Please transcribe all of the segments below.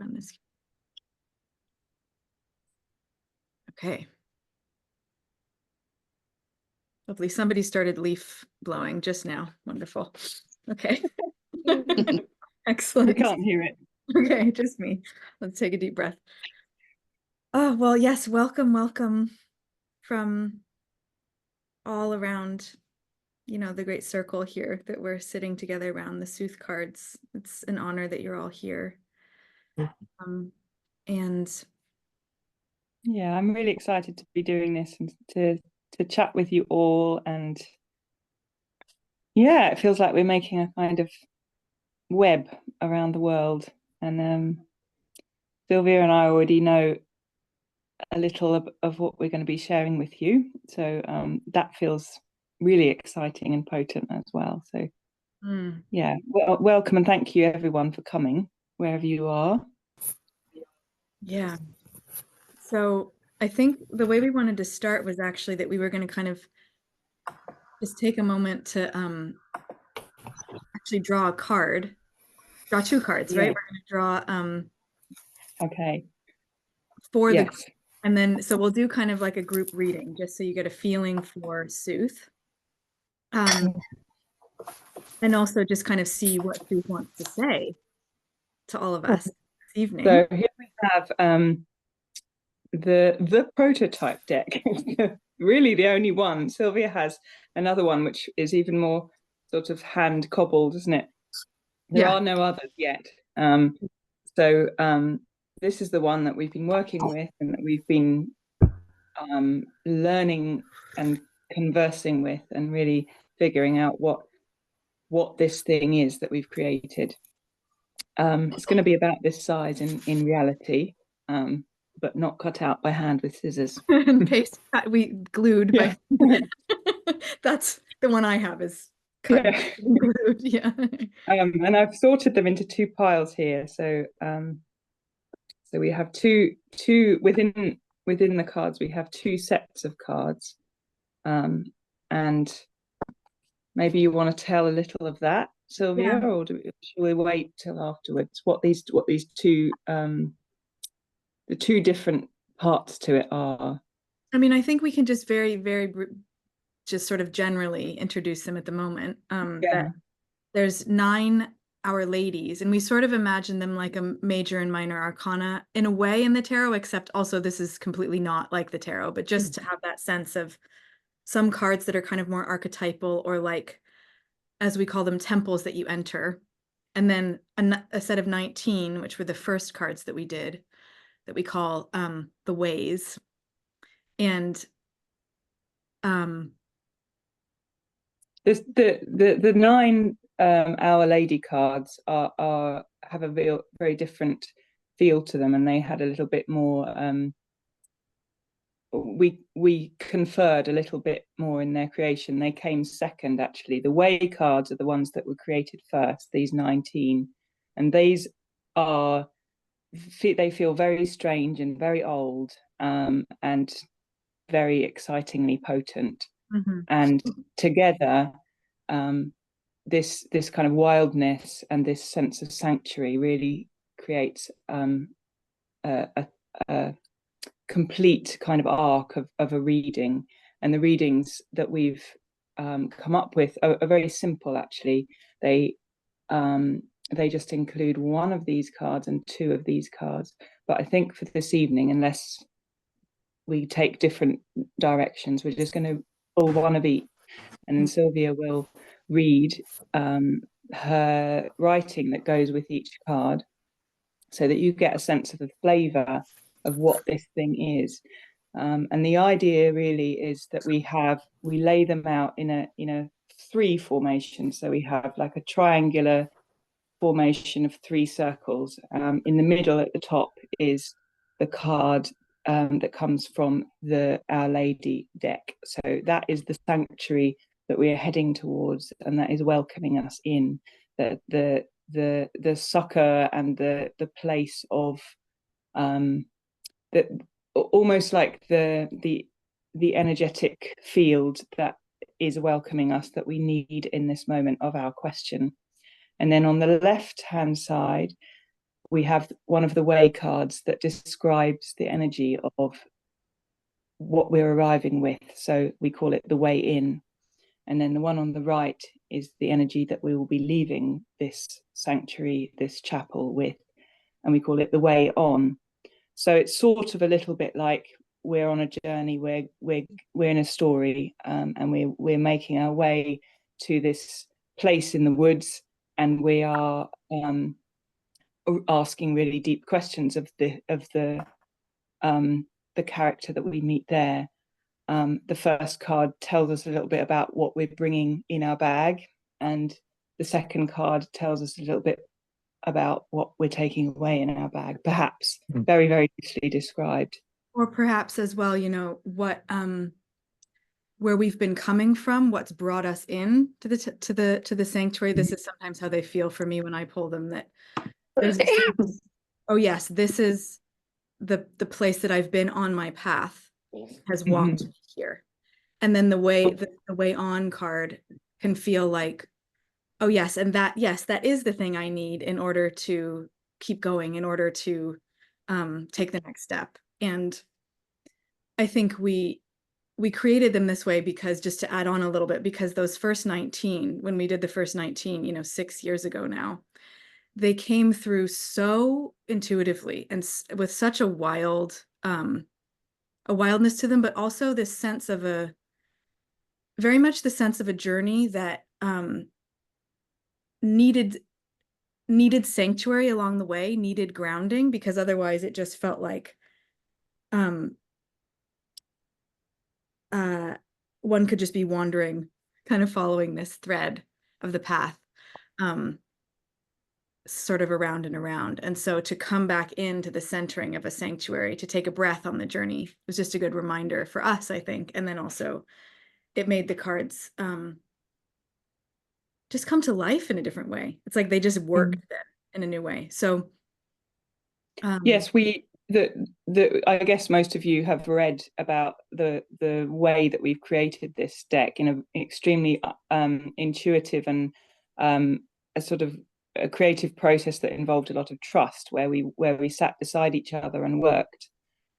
on this. Okay. Hopefully somebody started leaf blowing just now. Wonderful. Okay. Excellent. I can't hear it. Okay, just me. Let's take a deep breath. Oh, well, yes, welcome from all around, the great circle here that we're sitting together around the Sooth cards. It's an honor that you're all here. And yeah, I'm really excited to be doing this and to chat with you all. And yeah, it feels like we're making a kind of web around the world. And Sylvia and I already know a little of what we're going to be sharing with you. So that feels really exciting and potent as well. So yeah, welcome and thank you everyone for coming, wherever you are. Yeah. So I think the way we wanted to start was actually that we were going to kind of just take a moment to actually draw a card, draw two cards, right? We're going to draw okay. For the, and then so we'll do kind of like a group reading just so you get a feeling for Sooth. And also just kind of see what Sooth wants to say to all of us this evening. So here we have the prototype deck, really the only one. Sylvia has another one which is even more sort of hand cobbled, isn't it? There are no others yet. So this is the one that we've been working with and that we've been learning and conversing with and really figuring out what this thing is that we've created. It's going to be about this size in reality, but not cut out by hand with scissors. And paste, we glued by. That's the one I have is cut and glued. Yeah. And I've sorted them into two piles here. So so we have two within the cards. We have two sets of cards, and maybe you want to tell a little of that, Sylvia, or shall we wait till afterwards? What these two the two different parts to it are. I mean, I think we can just very just sort of generally introduce them at the moment. That there's 9 Our Ladies, and we sort of imagine them like a major and minor arcana in a way in the tarot, except also this is completely not like the tarot, but just to have that sense of some cards that are kind of more archetypal or like, as we call them, temples that you enter. And then a set of 19, which were the first cards that we did, that we call the Ways. And the 9 Our Lady cards have a very different feel to them, and they had a little bit more we conferred a little bit more in their creation. They came second, actually. The Way cards are the ones that were created first, these 19, and these are, they feel very strange and very old, and very excitingly potent. And together this kind of wildness and this sense of sanctuary really creates a complete kind of arc of a reading. And the readings that we've come up with are very simple, actually. They just include 1 of these cards and 2 of these cards. But I think for this evening, unless we take different directions, we're just going to pull 1 of each, and then Sylvia will read her writing that goes with each card, so that you get a sense of the flavor of what this thing is. And the idea really is that we lay them out in a 3 formation. So we have like a triangular formation of 3 circles. In the middle at the top is the card that comes from the Our Lady deck. So that is the sanctuary that we are heading towards, and that is welcoming us in. The succor and the place of that, almost like the energetic field that is welcoming us, that we need in this moment of our question. And then on the left hand side we have one of the way cards that describes the energy of what we're arriving with. So we call it the way in. And then the one on the right is the energy that we will be leaving this sanctuary, this chapel with, and we call it the way on. So it's sort of a little bit like we're on a journey, we're in a story, and we're making our way to this place in the woods, and we are asking really deep questions of the character that we meet there. The first card tells us a little bit about what we're bringing in our bag, and the second card tells us a little bit about what we're taking away in our bag, perhaps very, very loosely described. Or perhaps as well, you know, what where we've been coming from, what's brought us in to the sanctuary. This is sometimes how they feel for me when I pull them, that there's a sense, oh yes, this is the place that I've been on my path, has walked me here. And then the way on card can feel like, oh yes, and that, yes, that is the thing I need in order to keep going, in order to take the next step. And I think we created them this way because, just to add on a little bit, because those first 19, when we did the first 19, you know, 6 years ago now, they came through so intuitively and with such a wildness to them, but also this sense of very much the sense of a journey that needed sanctuary along the way, needed grounding, because otherwise it just felt like one could just be wandering, kind of following this thread of the path, sort of around and around. And so to come back into the centering of a sanctuary, to take a breath on the journey, was just a good reminder for us, I think. And then also it made the cards just come to life in a different way. It's like they just worked in a new way. So yes, I guess most of you have read about the way that we've created this deck in an extremely intuitive and a sort of a creative process that involved a lot of trust, where we sat beside each other and worked,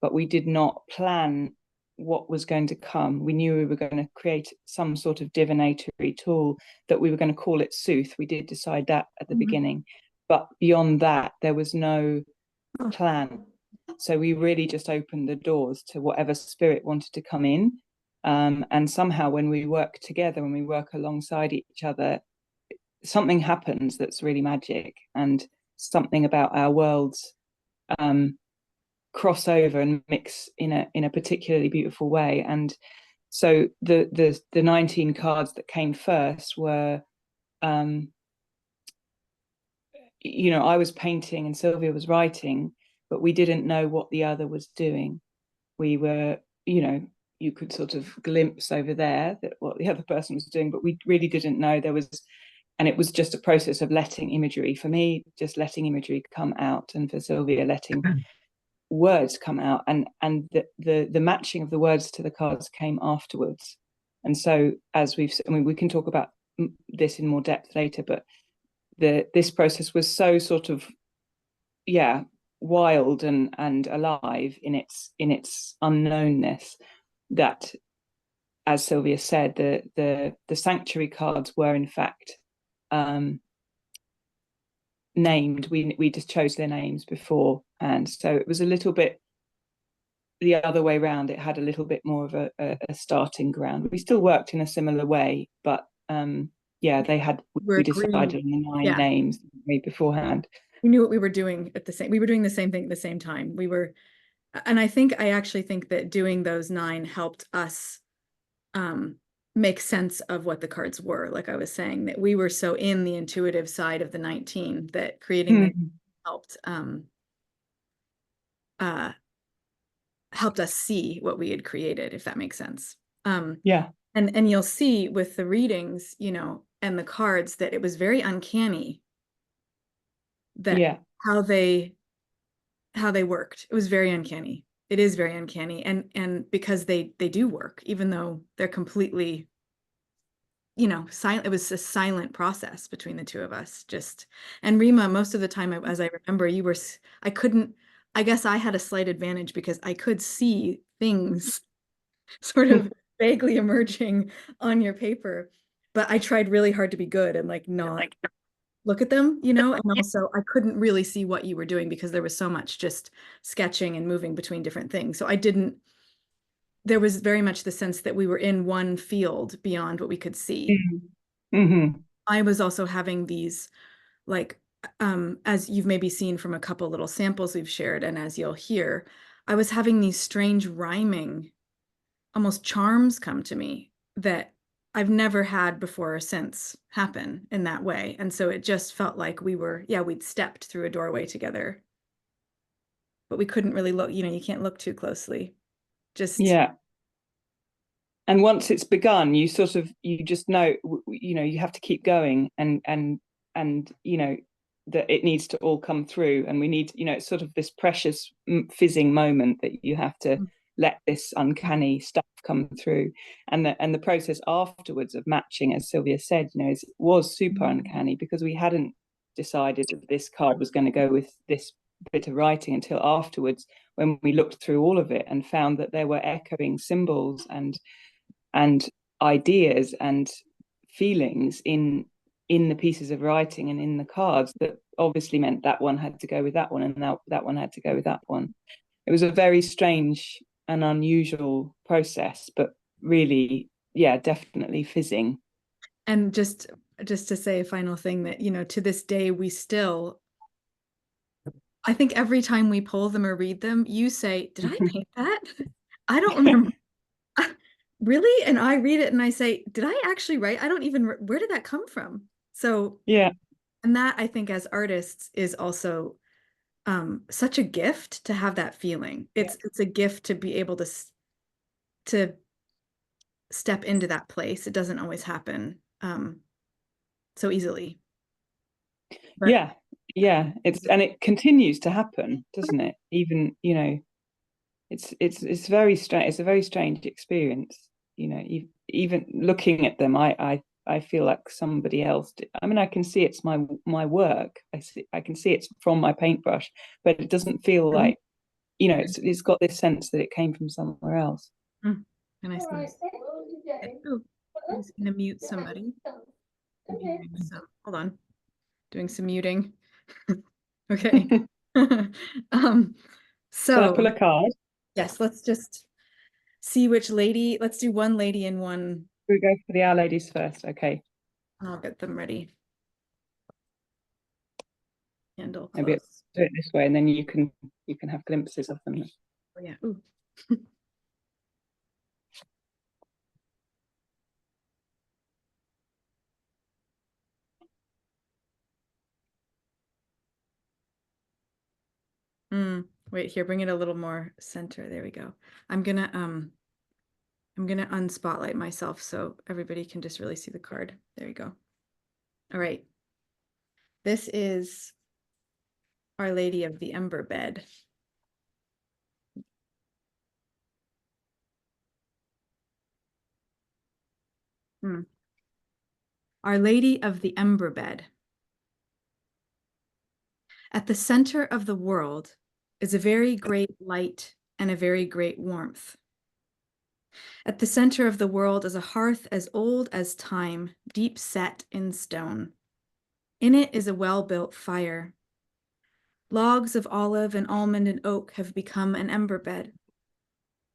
but we did not plan what was going to come. We knew we were going to create some sort of divinatory tool that we were going to call it Sooth. We did decide that at the beginning, but beyond that there was no plan. So we really just opened the doors to whatever spirit wanted to come in, and somehow when we work together, when we work alongside each other, something happens that's really magic, and something about our worlds cross over and mix in a particularly beautiful way. And so the 19 cards that came first were you know, I was painting and Sylvia was writing, but we didn't know what the other was doing. We were, you know, you could sort of glimpse over there that what the other person was doing, but we really didn't know. There was, and it was just a process of letting imagery, for me, just letting imagery come out, and for Sylvia, letting words come out, and the matching of the words to the cards came afterwards. And so, as I mean, we can talk about this in more depth later, but this process was so sort of, yeah, wild and alive in its unknownness, that, as Sylvia said, the sanctuary cards were in fact named. We just chose their names before, and so it was a little bit the other way around. It had a little bit more of a starting ground. We still worked in a similar way, but yeah, we decided on the 9 names made beforehand. We knew what we were doing we were doing the same thing at the same time. And I actually think that doing those 9 helped us make sense of what the cards were. Like I was saying, that we were so in the intuitive side of the 19 that creating them helped us see what we had created, if that makes sense. Yeah. And you'll see with the readings, you know, and the cards, that it was very uncanny that how they worked. It was very uncanny. It is very uncanny. And because they do work, even though they're completely you know, silent. It was a silent process between the two of us. And Rima, most of the time, as I remember, I couldn't, I guess I had a slight advantage because I could see things sort of vaguely emerging on your paper, but I tried really hard to be good and like not look at them, you know, and also I couldn't really see what you were doing because there was so much just sketching and moving between different things. So there was very much the sense that we were in one field beyond what we could see. Mm-hmm. I was also having these, like, as you've maybe seen from a couple little samples we've shared, and as you'll hear, I was having these strange rhyming, almost charms come to me that I've never had before or since happen in that way. And so it just felt like we'd stepped through a doorway together, but we couldn't really look, you know, you can't look too closely. Yeah. And once it's begun, you just know, you know, you have to keep going, and you know that it needs to all come through, and we need, you know, it's sort of this precious fizzing moment that you have to let this uncanny stuff come through, and the process afterwards of matching, as Sylvia said, you know, was super uncanny because we hadn't decided that this card was going to go with this bit of writing until afterwards, when we looked through all of it and found that there were echoing symbols and ideas and feelings in the pieces of writing and in the cards that obviously meant that one had to go with that one, and that one had to go with that one. It was a very strange and unusual process, but really, yeah, definitely fizzing. And just to say a final thing, that, you know, to this day, I think every time we pull them or read them, you say, "Did I paint that?" I don't remember. Really? And I read it and I say, "Did I actually write? I don't even, where did that come from?" So, Yeah. and that, I think, as artists is also such a gift to have that feeling. It's a gift to be able to step into that place. It doesn't always happen so easily. But Yeah, it continues to happen, doesn't it? Even, you know, it's very strange. It's a very strange experience, you know. Even looking at them, I feel like somebody else did. I mean, I can see it's my work. I can see it's from my paintbrush, but it doesn't feel like, you know, it's got this sense that it came from somewhere else. And I see. Oh, I'm just gonna mute somebody. Hold on, doing some muting. Okay. Shall I So pull a card? yes, let's just see which lady. Let's do one lady in one. We go for the Our Ladies first. Okay. I'll get them ready. Handle Maybe close. do it this way, and then you can have glimpses of them. Oh, yeah. Ooh. Wait here, bring it a little more center. There we go. I'm gonna unspotlight myself so everybody can just really see the card. There you go. All right. This is Our Lady of the Ember Bed. Our Lady of the Ember Bed. At the center of the world is a very great light and a very great warmth. At the center of the world is a hearth as old as time, deep set in stone. In it is a well-built fire. Logs of olive and almond and oak have become an ember bed.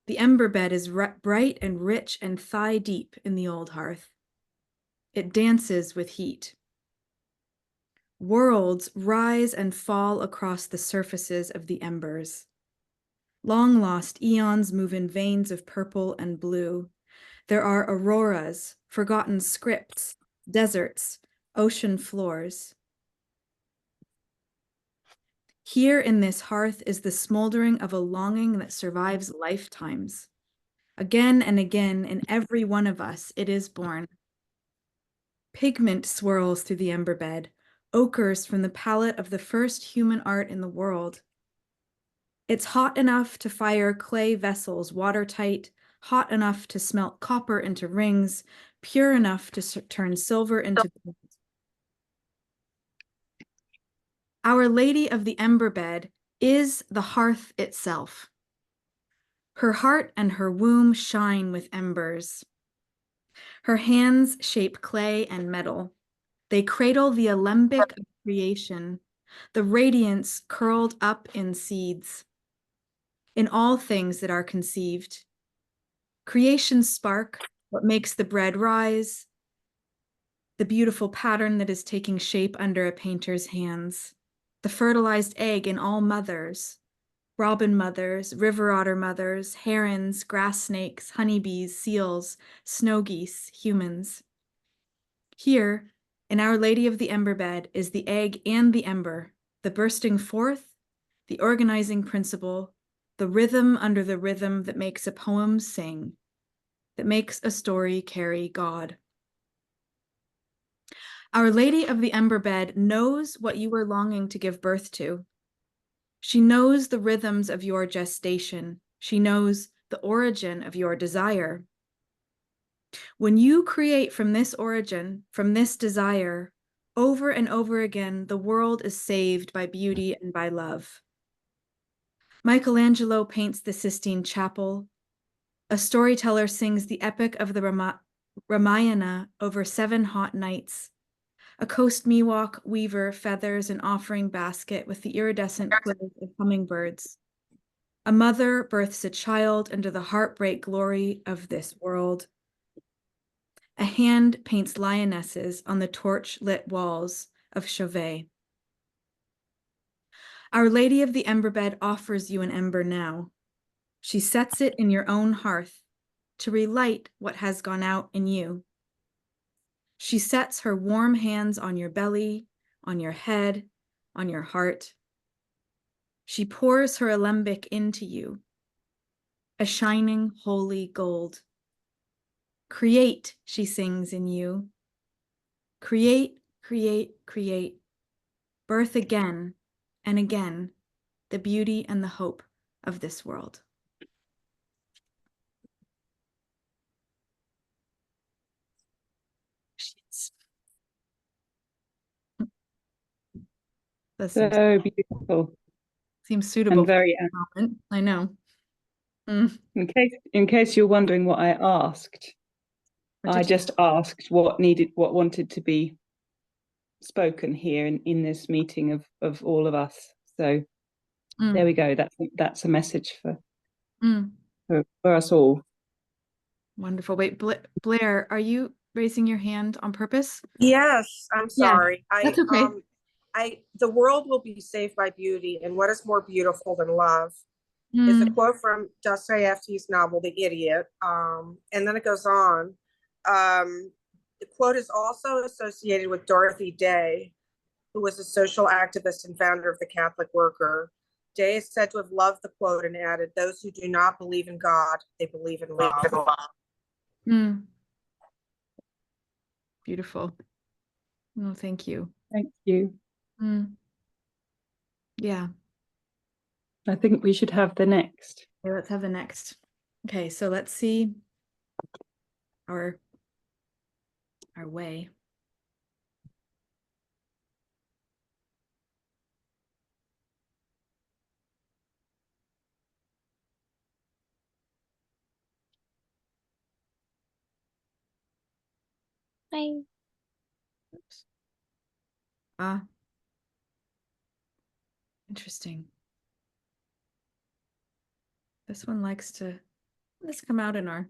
The ember bed is bright and rich and thigh-deep in the old hearth. It dances with heat. Worlds rise and fall across the surfaces of the embers. Long-lost eons move in veins of purple and blue. There are auroras, forgotten scripts, deserts, ocean floors. Here in this hearth is the smoldering of a longing that survives lifetimes. Again and again, in every one of us, it is born. Pigment swirls through the ember bed, ochres from the palette of the first human art in the world. It's hot enough to fire clay vessels watertight, hot enough to smelt copper into rings, pure enough to turn silver into gold. Our Lady of the Ember Bed is the hearth itself. Her heart and her womb shine with embers. Her hands shape clay and metal. They cradle the alembic of creation, the radiance curled up in seeds. In all things that are conceived, creation's spark, what makes the bread rise, the beautiful pattern that is taking shape under a painter's hands, the fertilized egg in all mothers, robin mothers, river otter mothers, herons, grass snakes, honeybees, seals, snow geese, humans. Here, in Our Lady of the Ember Bed, is the egg and the ember, the bursting forth, the organizing principle, the rhythm under the rhythm that makes a poem sing, that makes a story carry God. Our Lady of the Ember Bed knows what you were longing to give birth to. She knows the rhythms of your gestation. She knows the origin of your desire. When you create from this origin, from this desire, over and over again, the world is saved by beauty and by love. Michelangelo paints the Sistine Chapel. A storyteller sings the epic of the Ramayana over 7 hot nights. A coast Miwok weaver feathers an offering basket with the iridescent quills of hummingbirds. A mother births a child under the heartbreak glory of this world. A hand paints lionesses on the torch-lit walls of Chauvet. Our Lady of the Ember Bed offers you an ember now. She sets it in your own hearth to relight what has gone out in you. She sets her warm hands on your belly, on your head, on your heart. She pours her alembic into you, a shining, holy gold. Create, she sings in you. Create, create, create. Birth again and again the beauty and the hope of this world. That So beautiful. seems suitable And very for the moment. I know. In case you're wondering what I asked, I just asked what wanted to be spoken here in this meeting of all of us. So there we go. That's a message for us all. Wonderful. Wait, Blair, are you raising your hand on purpose? Yes, I'm sorry. That's okay. The world will be saved by beauty, and what is more beautiful than love? Is a quote from Dostoevsky's novel The Idiot, and then it goes on. The quote is also associated with Dorothy Day, who was a social activist and founder of the Catholic Worker. Day is said to have loved the quote and added, "Those who do not believe in God, they believe in love." Beautiful. Oh, thank you. Thank you. Yeah. I think we should have the next. Okay, let's have the next. Okay, so let's see our way. Hi. Oops. Interesting. This one likes to, this come out in our,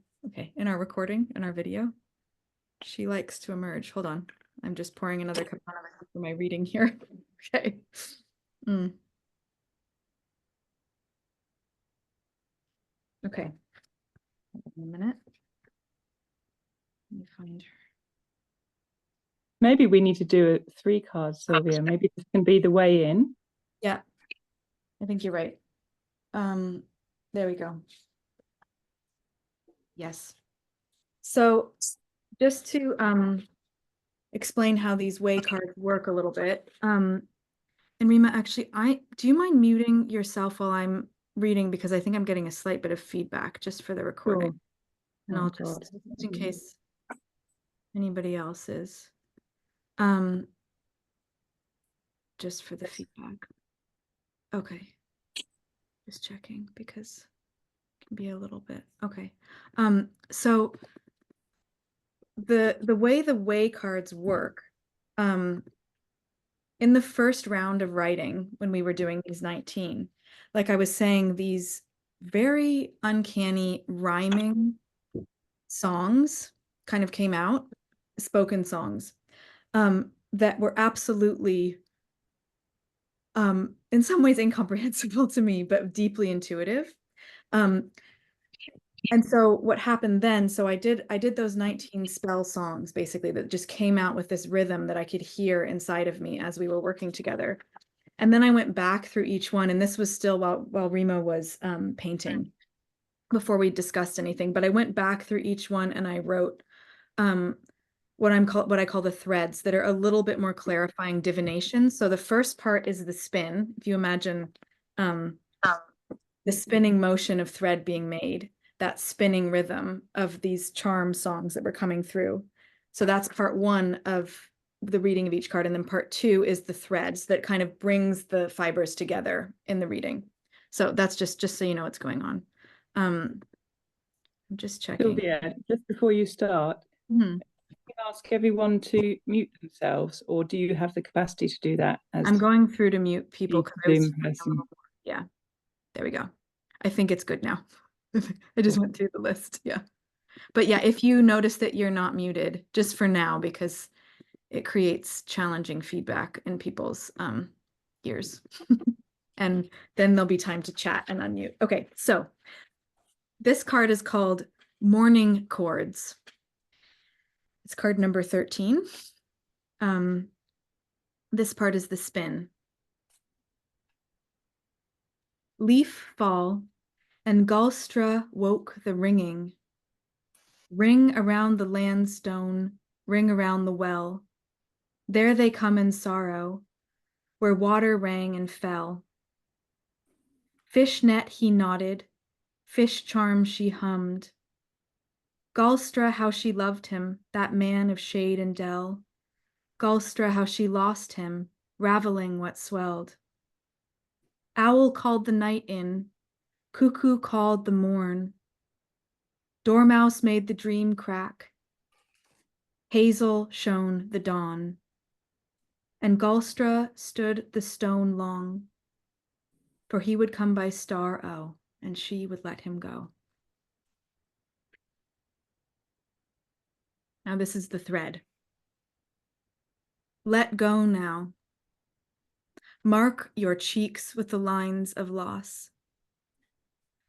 in our recording, in our video. She likes to emerge. Hold on. I'm just pouring another cup for my reading here. Okay. Okay. A minute. Let me find her. Maybe we need to do 3 cards, Sylvia. Maybe this can be the way in. Yeah, I think you're right. There we go. Yes. So just to explain how these way cards work a little bit. And Rima, actually, do you mind muting yourself while I'm reading, because I think I'm getting a slight bit of feedback just for the recording. Sure. And I'll just in case. anybody else's. Just for the feedback. Okay. Just checking because it can be a little bit. Okay. So the way the way cards work, in the first round of writing, when we were doing these 19, like I was saying, these very uncanny rhyming songs kind of came out, spoken songs, that were absolutely, in some ways incomprehensible to me, but deeply intuitive. And so what happened then, so I did those 19 spell songs basically that just came out with this rhythm that I could hear inside of me as we were working together. And then I went back through each one, and this was still while Rima was painting, before we discussed anything, but I went back through each one and I wrote what I call the threads that are a little bit more clarifying divinations. So the first part is the spin. If you imagine the spinning motion of thread being made, that spinning rhythm of these charm songs that were coming through. So that's part one of the reading of each card. And then part two is the threads that kind of brings the fibers together in the reading. So that's just so you know what's going on. I'm just checking. Sylvia, just before you start, can you ask everyone to mute themselves, or do you have the capacity to do that? As I'm going through to mute people because yeah, there we go. I think it's good now. I just went through the list. Yeah. But yeah, if you notice that you're not muted, just for now, because it creates challenging feedback in people's ears. And then there'll be time to chat and unmute. Okay, so this card is called Morning Chords. It's card number 13. This part is the spin. Leaf fall, and Gulstra woke the ringing. Ring around the landstone, ring around the well. There they come in sorrow, where water rang and fell. Fish net he nodded, fish charm she hummed. Gulstra, how she loved him, that man of shade and dell. Gulstra, how she lost him, raveling what swelled. Owl called the night in, cuckoo called the morn. Dormouse made the dream crack. Hazel shone the dawn. And Gulstra stood the stone long, for he would come by star O, and she would let him go. Now this is the thread. Let go now. Mark your cheeks with the lines of loss.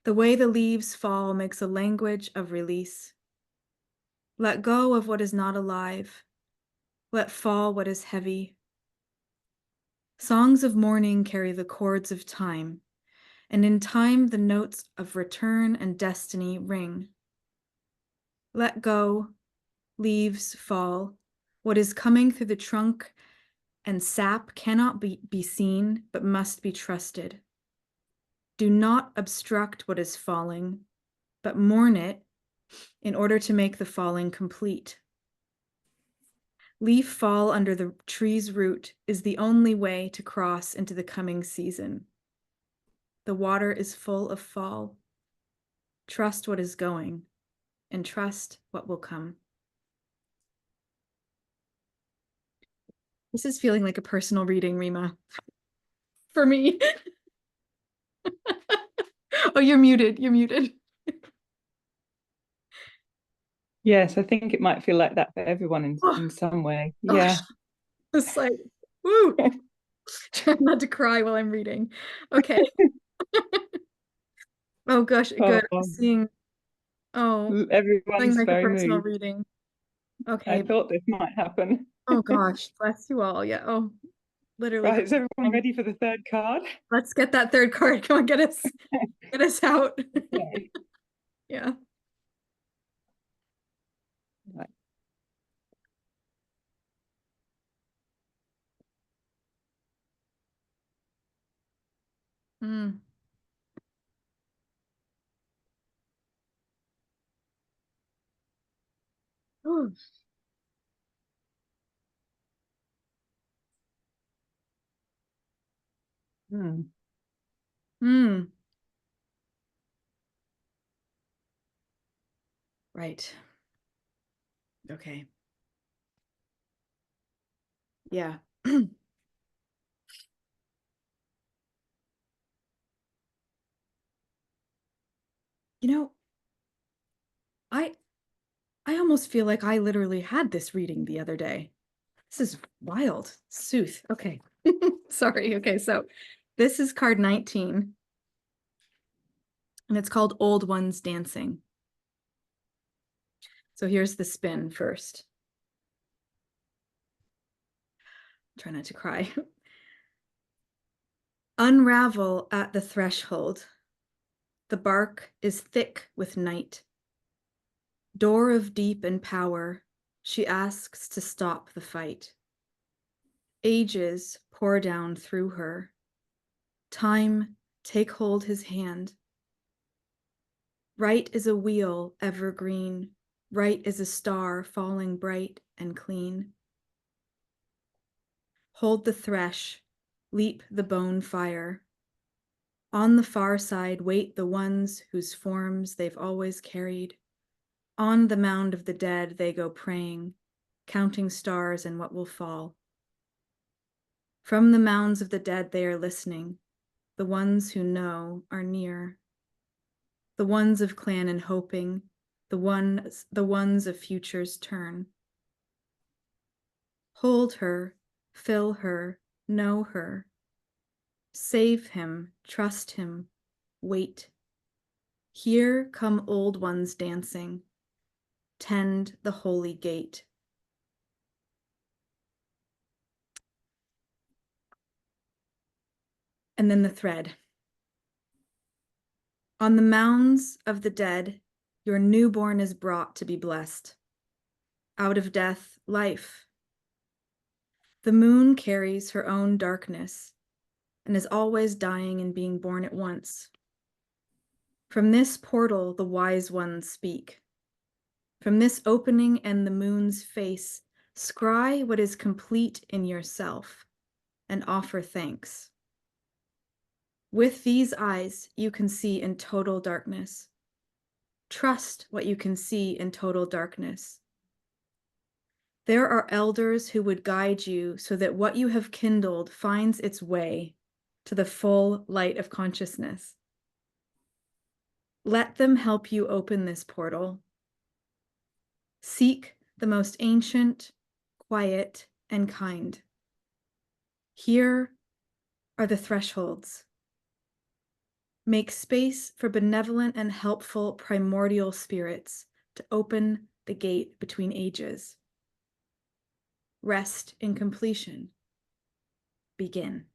The way the leaves fall makes a language of release. Let go of what is not alive. Let fall what is heavy. Songs of mourning carry the chords of time, and in time the notes of return and destiny ring. Let go, leaves fall. What is coming through the trunk and sap cannot be seen, but must be trusted. Do not obstruct what is falling, but mourn it in order to make the falling complete. Leaf fall under the tree's root is the only way to cross into the coming season. The water is full of fall. Trust what is going, and trust what will come. This is feeling like a personal reading, Rima, for me. Oh, you're muted. You're muted. Yes, I think it might feel like that for everyone in some way. Yeah. It's like, woo. Try not to cry while I'm reading. Okay. Oh gosh, good. I'm seeing. Oh, everyone's like very a personal moved. reading. Okay. I thought this might happen. Oh gosh, bless you all. Yeah. Oh, literally. Right, is everyone ready for the third card? Let's get that third card. Come on, get us out. Okay. Yeah. Right. Mm. Ooh. Mm. Mm. Right. Okay. Yeah. You know, I I almost feel like I literally had this reading the other day. This is wild. Sooth. Okay. Sorry. Okay, so this is card 19, and it's called Old Ones Dancing. So here's the spin first. Try not to cry. Unravel at the threshold. The bark is thick with night. Door of deep and power, she asks to stop the fight. Ages pour down through her. Time, take hold his hand. Right is a wheel evergreen. Right is a star falling bright and clean. Hold the thresh, leap the bone fire. On the far side wait the ones whose forms they've always carried. On the mound of the dead they go praying, counting stars and what will fall. From the mounds of the dead they are listening. The ones who know are near. The ones of clan and hoping, the ones of future's turn. Hold her, fill her, know her. Save him, trust him, wait. Here come old ones dancing. Tend the holy gate. And then the thread. On the mounds of the dead, your newborn is brought to be blessed. Out of death, life. The moon carries her own darkness and is always dying and being born at once. From this portal, the wise ones speak. From this opening and the moon's face, scry what is complete in yourself and offer thanks. With these eyes, you can see in total darkness. Trust what you can see in total darkness. There are elders who would guide you so that what you have kindled finds its way to the full light of consciousness. Let them help you open this portal. Seek the most ancient, quiet, and kind. Here are the thresholds. Make space for benevolent and helpful primordial spirits to open the gate between ages. Rest in completion. Begin.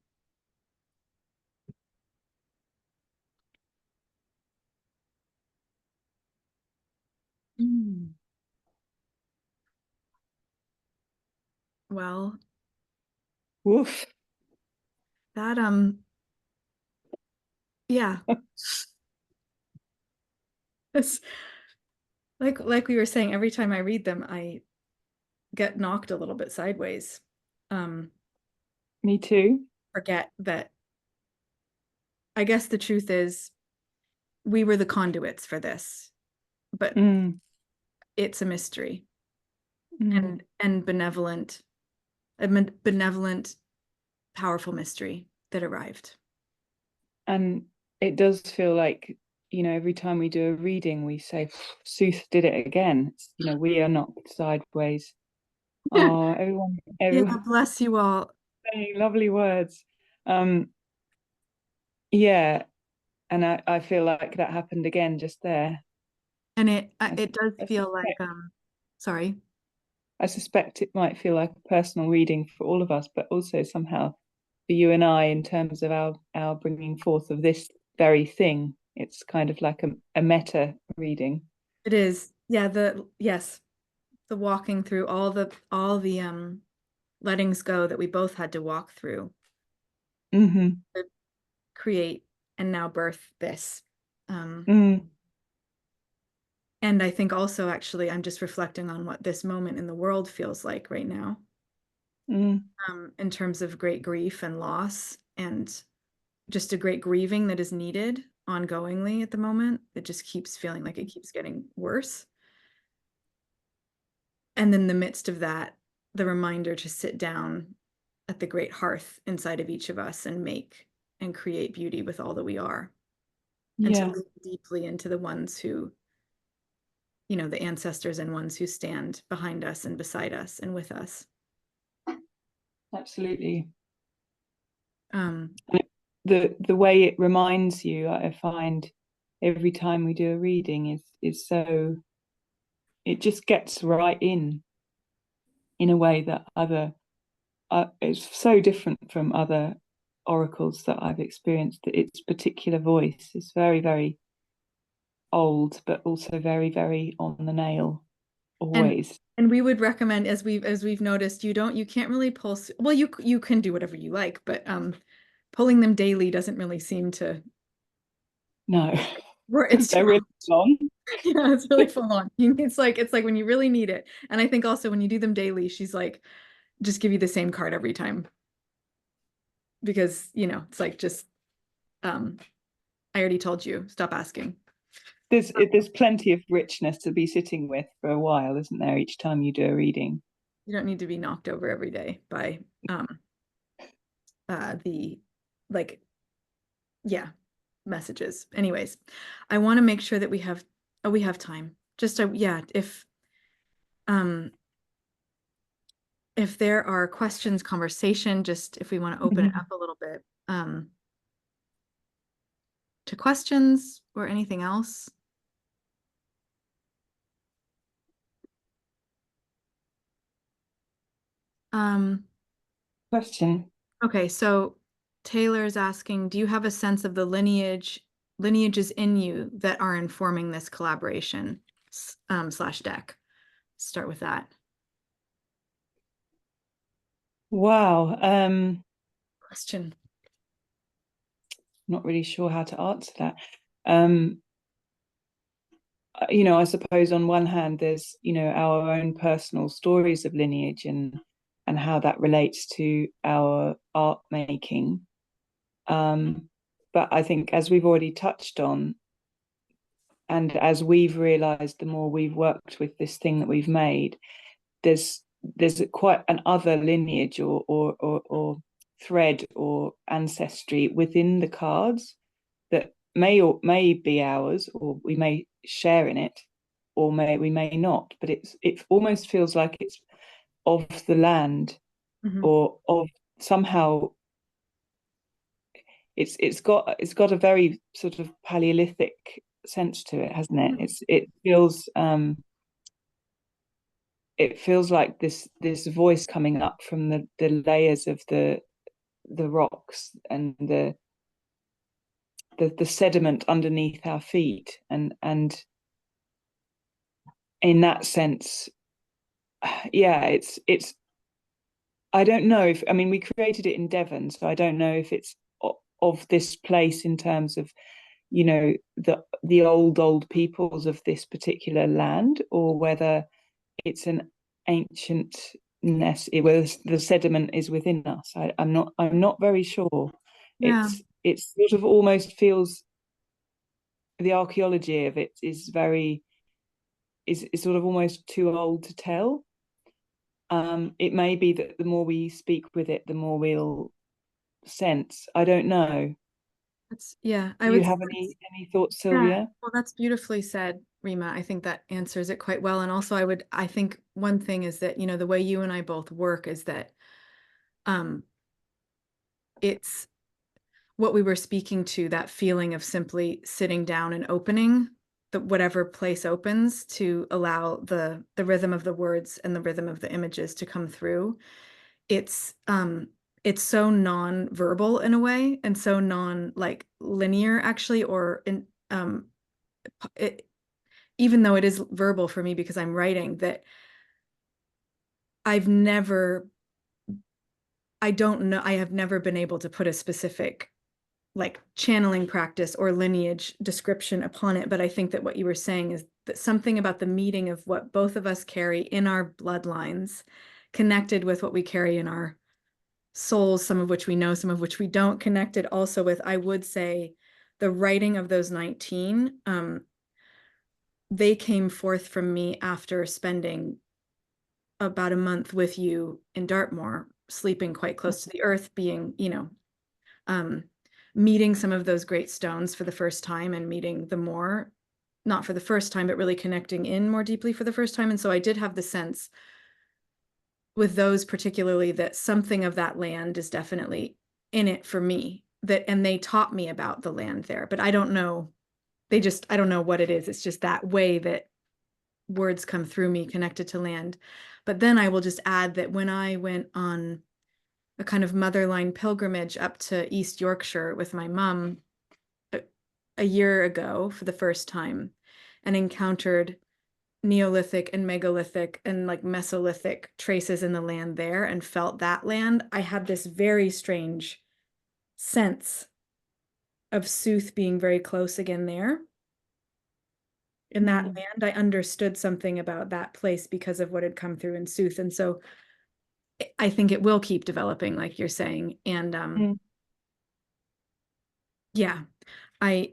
Well, Woof. that yeah. It's like we were saying, every time I read them, I get knocked a little bit sideways. Me too. Forget that. I guess the truth is we were the conduits for this, but it's a mystery. And benevolent, a benevolent, powerful mystery that arrived. And it does feel like, you know, every time we do a reading, we say, Sooth did it again. It's, you know, we are knocked sideways. Oh, everyone Yeah, bless you all. saying lovely words. Yeah, and I feel like that happened again just there. And it does feel like sorry. I suspect it might feel like a personal reading for all of us, but also somehow for you and I, in terms of our bringing forth of this very thing, it's kind of like a meta reading. It is. Yeah, the walking through all the lettings go that we both had to walk through to create and now birth this. And I think also, actually, I'm just reflecting on what this moment in the world feels like right now, in terms of great grief and loss, and just a great grieving that is needed ongoingly at the moment. It just keeps feeling like it keeps getting worse. And in the midst of that, the reminder to sit down at the great hearth inside of each of us and make and create beauty with all that we are. And to look deeply into the ones who, you know, the ancestors and ones who stand behind us and beside us and with us. Absolutely. The way it reminds you, I find, every time we do a reading is so, it just gets right in a way that it's so different from other oracles that I've experienced. That its particular voice is very, very old, but also very, very on the nail always. And we would recommend, as we've noticed, you can't really pull, well, you can do whatever you like, but pulling them daily doesn't really seem to. No, it's they're really long. Yeah, it's really full on. It's like when you really need it. And I think also when you do them daily, she's like, just give you the same card every time. Because, you know, it's like, just, I already told you, stop asking. There's plenty of richness to be sitting with for a while, isn't there, each time you do a reading? You don't need to be knocked over every day by the, like, yeah, messages. Anyways, I want to make sure that we have time. Just yeah, if there are questions, conversation, just if we want to open it up a little bit to questions or anything else. Question. Okay, so Taylor is asking, do you have a sense of the lineages in you that are informing this collaboration / deck? Start with that. Wow. Question. Not really sure how to answer that. You know, I suppose on one hand, there's, you know, our own personal stories of lineage and how that relates to our art making. But I think, as we've already touched on, and as we've realized, the more we've worked with this thing that we've made, there's quite an other lineage or thread or ancestry within the cards that may be ours, or we may share in it, or we may not. But it almost feels like it's of the land, or of somehow. It's got a very sort of Paleolithic sense to it, hasn't it? It feels like this voice coming up from the layers of the rocks and the sediment underneath our feet, and in that sense, yeah, it's I don't know if, I mean, we created it in Devon, so I don't know if it's of this place in terms of, you know, the old peoples of this particular land, or whether it's an ancientness, whether the sediment is within us. I'm not very sure. Yeah. It's sort of almost feels, the archaeology of it is sort of almost too old to tell. It may be that the more we speak with it, the more we'll sense. I don't know. Yeah. Do you have any thoughts, Sylvia? Yeah, well, that's beautifully said, Rima. I think that answers it quite well. And also I think one thing is that, you know, the way you and I both work is that it's what we were speaking to, that feeling of simply sitting down and opening whatever place opens to allow the rhythm of the words and the rhythm of the images to come through. It's so non-verbal in a way, and so like linear actually, or in even though it is verbal for me because I'm writing, that I have never been able to put a specific like channeling practice or lineage description upon it. But I think that what you were saying is that something about the meeting of what both of us carry in our bloodlines connected with what we carry in our souls, some of which we know, some of which we don't, connected also with, I would say, the writing of those 19. They came forth from me after spending about a month with you in Dartmoor, sleeping quite close to the earth, being, meeting some of those great stones for the first time, and meeting the more, not for the first time, but really connecting in more deeply for the first time. And so I did have the sense with those particularly that something of that land is definitely in it for me, and they taught me about the land there, but I don't know. I don't know what it is. It's just that way that words come through me connected to land. But then I will just add that when I went on a kind of motherline pilgrimage up to East Yorkshire with my mom a year ago for the first time, and encountered Neolithic and megalithic and like Mesolithic traces in the land there, and felt that land, I had this very strange sense of Sooth being very close again there. In that land, I understood something about that place because of what had come through in Sooth. And so I think it will keep developing, like you're saying. And yeah, I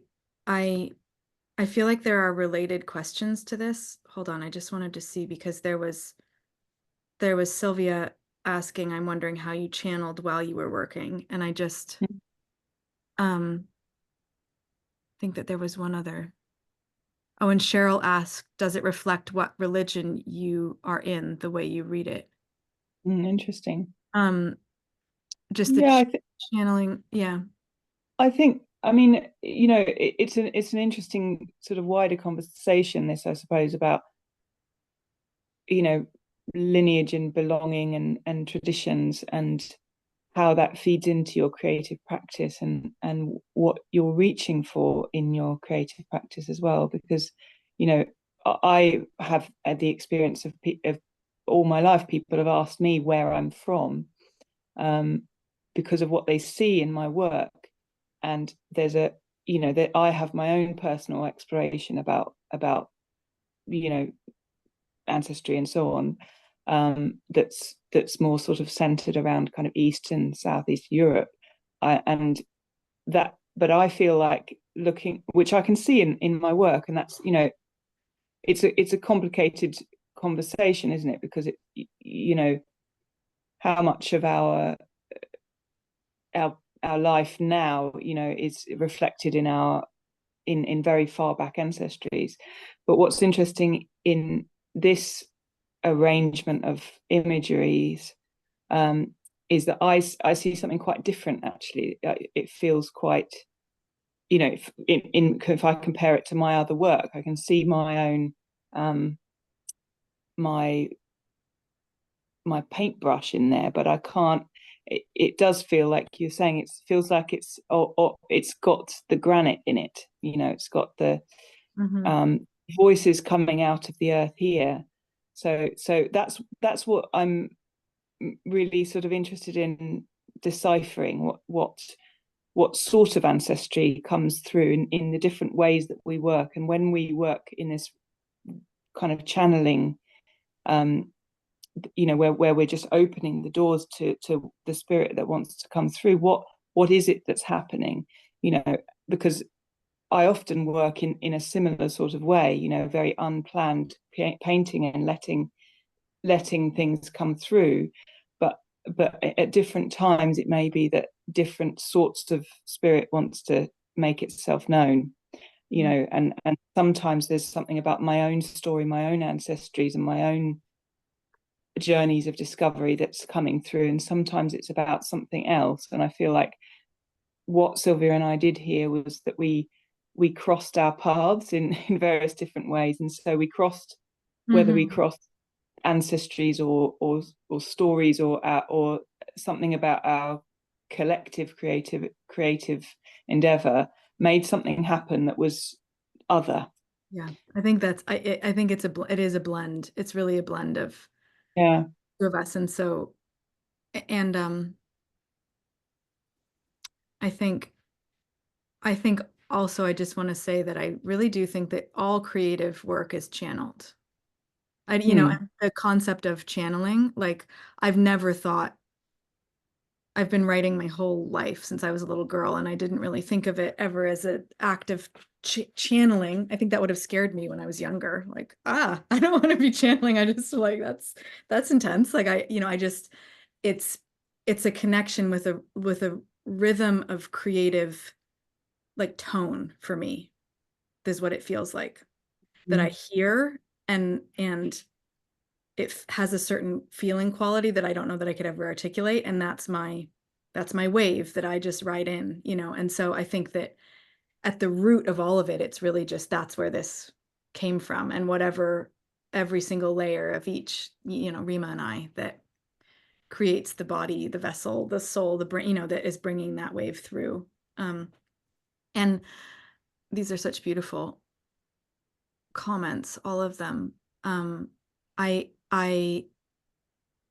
feel like there are related questions to this. Hold on, I just wanted to see, because there was Sylvia asking, I'm wondering how you channeled while you were working. And I just think that there was one other. Oh, and Cheryl asked, does it reflect what religion you are in, the way you read it? Interesting. Just the channeling. Yeah. I think, I mean, it's an interesting sort of wider conversation, this, I suppose, about, lineage and belonging and traditions, and how that feeds into your creative practice, and what you're reaching for in your creative practice as well. Because, I have had the experience of all my life, people have asked me where I'm from, because of what they see in my work. And there's that I have my own personal exploration about ancestry and so on, that's more sort of centered around kind of East and Southeast Europe, but I feel like looking, which I can see in my work, and that's it's a complicated conversation, isn't it? Because how much of our life now is reflected in very far back ancestries. But what's interesting in this arrangement of imageries is that I see something quite different, actually. It feels quite, if I compare it to my other work, I can see my own my paintbrush in there, but I can't. It does feel like you're saying. It feels like it's got the granite in it. It's got the voices coming out of the earth here. So that's what I'm really sort of interested in deciphering. What sort of ancestry comes through in the different ways that we work, and when we work in this kind of channeling, where we're just opening the doors to the spirit that wants to come through. What is it that's happening? Because I often work in a similar sort of way, very unplanned painting and letting things come through. But at different times, it may be that different sorts of spirit wants to make itself known, and sometimes there's something about my own story, my own ancestries, and my own journeys of discovery that's coming through, and sometimes it's about something else. And I feel like what Sylvia and I did here was that we crossed our paths in various different ways, and so we crossed, whether we crossed ancestries or stories or something about our collective creative endeavor, made something happen that was other. Yeah, I think that's I think it is a blend. It's really a blend of two of us. And so, and I think also, I just want to say that I really do think that all creative work is channeled. The concept of channeling, like, I've never thought I've been writing my whole life since I was a little girl, and I didn't really think of it ever as an act of channeling. I think that would have scared me when I was younger. Like, I don't want to be channeling. I just like that's intense. Like I just it's a connection with a rhythm of creative like tone for me. Is what it feels like that I hear, and it has a certain feeling quality that I don't know that I could ever articulate. And that's my wave that I just ride in, And so I think that at the root of all of it, it's really just that's where this came from, and whatever every single layer of each, Rima and I, that creates the body, the vessel, the soul, the brain, that is bringing that wave through. And these are such beautiful comments, all of them. I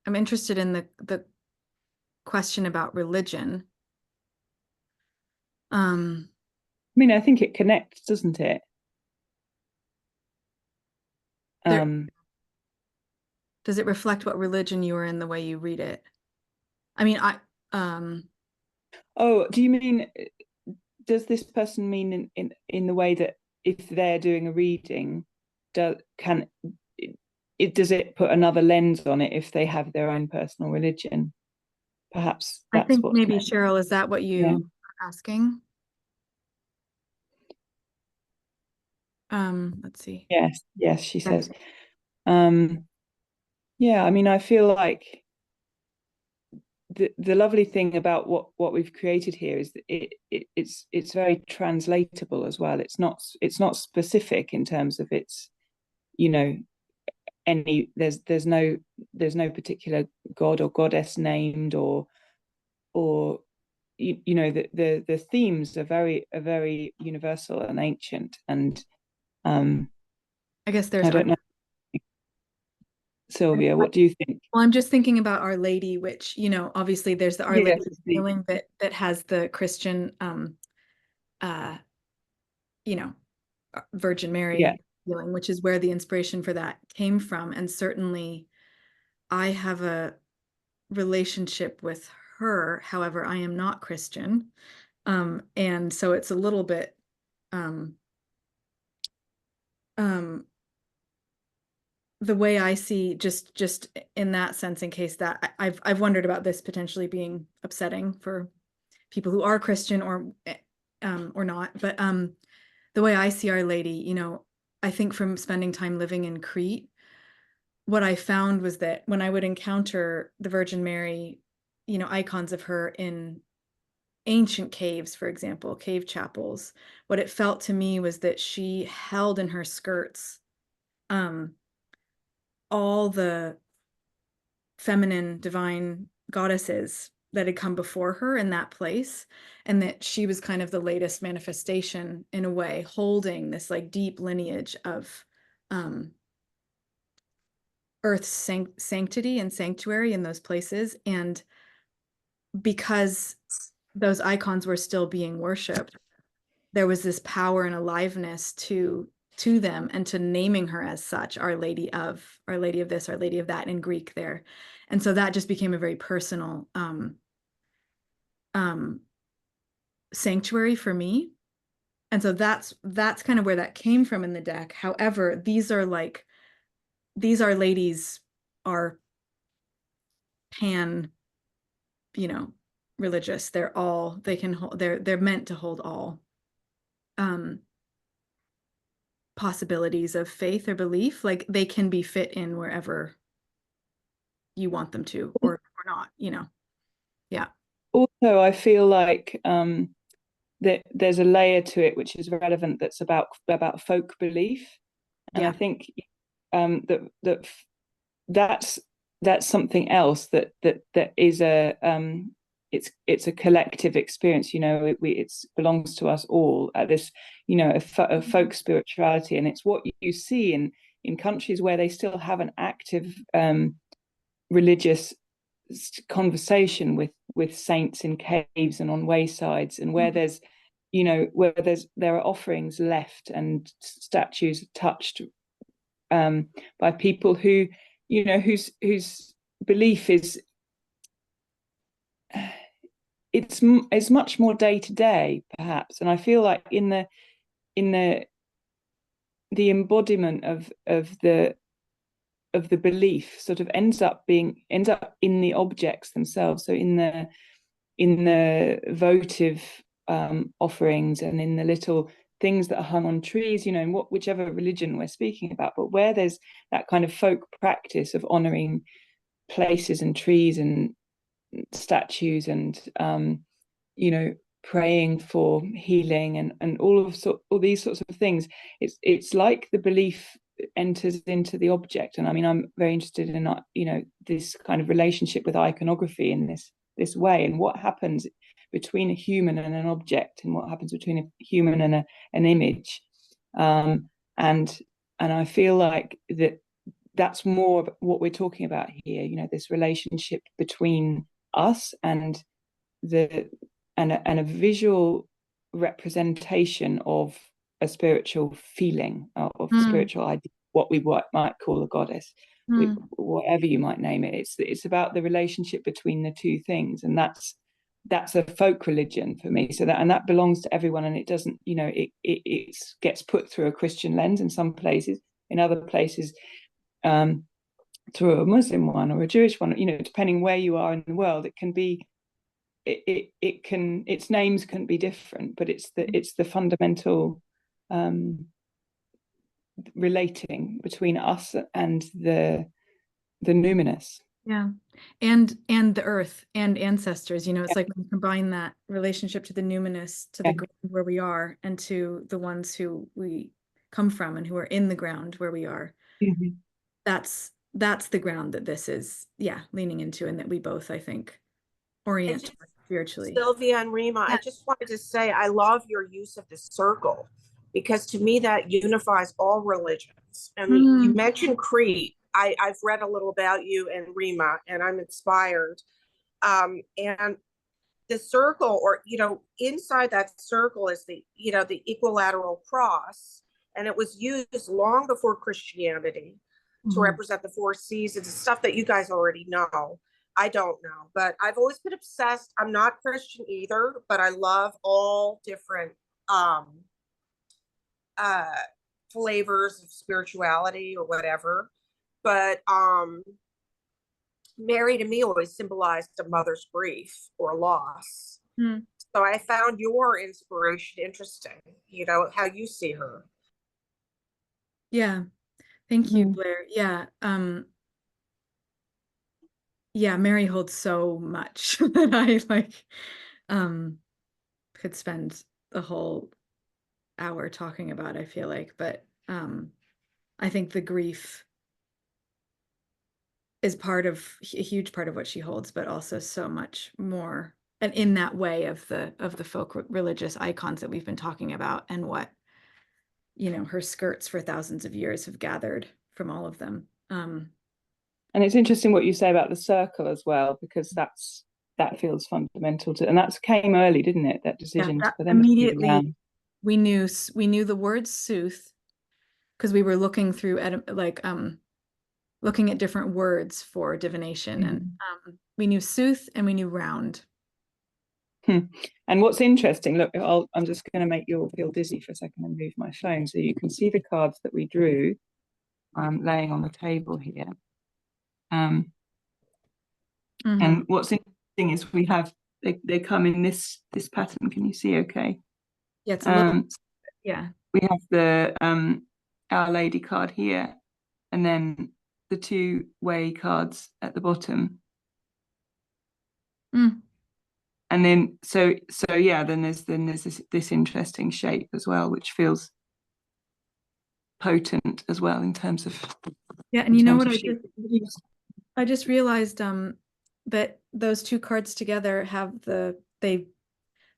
am interested in the question about religion. I mean, I think it connects, doesn't it? Does it reflect what religion you are in the way you read it? I mean, Oh, do you mean, does this person mean in the way that if they're doing a reading, does it put another lens on it if they have their own personal religion? Perhaps that's I think what's maybe meant. Cheryl, is that what you are asking? Let's see. Yes, she says. Yeah, I mean, I feel like the lovely thing about what we've created here is that it's very translatable as well. It's not specific in terms of its, there's no particular god or goddess named, or the themes are very universal and ancient, and I guess there's I don't know. Sylvia, what do you think? Well, I'm just thinking about Our Lady, which, obviously there's the Our Lady feeling that has the Christian, Virgin Mary feeling, which is where the inspiration for that came from. And certainly I have a relationship with her. However, I am not Christian. And so it's a little bit, the way I see, just in that sense, in case that I've wondered about this potentially being upsetting for people who are Christian or not, but the way I see Our Lady, I think from spending time living in Crete, what I found was that when I would encounter the Virgin Mary, icons of her in ancient caves, for example, cave chapels, what it felt to me was that she held in her skirts all the feminine divine goddesses that had come before her in that place, and that she was kind of the latest manifestation in a way, holding this like deep lineage of earth's sanctity and sanctuary in those places. And because those icons were still being worshipped, there was this power and aliveness to them, and to naming her as such, Our Lady of this, Our Lady of that, in Greek there. And so that just became a very personal sanctuary for me. And so that's kind of where that came from in the deck. However, these Our Ladies are pan, religious. They can hold, they're meant to hold all possibilities of faith or belief. Like they can be fit in wherever you want them to, or not, yeah. Also, I feel like that there's a layer to it which is relevant, that's about folk belief, and I think that's something else that is it's a collective experience. It belongs to us all at this, a folk spirituality, and it's what you see in countries where they still have an active religious conversation with saints in caves and on waysides, and where there's there are offerings left and statues touched by people whose belief is it's much more day to day, perhaps. And I feel like in the embodiment of the belief sort of ends up in the objects themselves. So in the votive offerings, and in the little things that are hung on trees, you know, in whichever religion we're speaking about, but where there's that kind of folk practice of honoring places and trees and statues, and you know, praying for healing, and all these sorts of things. It's like the belief enters into the object. And I mean, I'm very interested in, you know, this kind of relationship with iconography in this way, and what happens between a human and an object, and what happens between a human and an image. And I feel like that's more what we're talking about here, you know, this relationship between us and a visual representation of a spiritual feeling, of spiritual idea, what we might call a goddess, whatever you might name it. It's about the relationship between the two things, and that's a folk religion for me. So that belongs to everyone, and it doesn't, you know, it gets put through a Christian lens in some places, in other places through a Muslim one or a Jewish one, you know, depending where you are in the world. It can be, its names can be different, but it's the fundamental relating between us and the numinous. Yeah. And the earth and ancestors, you know, it's like when you combine that relationship to the numinous, to the ground where we are, and to the ones who we come from and who are in the ground where we are. Mm-hmm. That's the ground that this is, leaning into, and that we both, I think, orient spiritually. Sylvia and Rima, I just wanted to say I love your use of the circle, because to me that unifies all religions. And you mentioned Crete. I've read a little about you and Rima, and I'm inspired. And the circle, or, you know, inside that circle is the equilateral cross. And it was used long before Christianity to represent the four seasons, stuff that you guys already know. I don't know, but I've always been obsessed. I'm not Christian either, but I love all different flavors of spirituality or whatever. But Mary to me always symbolized a mother's grief or loss. So I found your inspiration interesting, you know, how you see her. Yeah. Thank you, Blair. Yeah. Yeah, Mary holds so much that I could spend the whole hour talking about, I feel like. But I think the grief is a huge part of what she holds, but also so much more, and in that way of the folk religious icons that we've been talking about, and what, you know, her skirts for thousands of years have gathered from all of them. And it's interesting what you say about the circle as well, because that feels fundamental to, and that came early, didn't it? That decision for them immediately. We knew the word Sooth, because we were looking through looking at different words for divination, and we knew Sooth and we knew round. And what's interesting, look, I'm just going to make you feel dizzy for a second and move my phone so you can see the cards that we drew laying on the table here. And what's interesting is we have they come in this pattern. Can you see? Okay. Yeah, it's a little. Yeah. We have the Our Lady card here, and then the two-way cards at the bottom. And then so yeah, then there's this interesting shape as well, which feels potent as well in terms of. Yeah, and you know what I just realized that those two cards together have the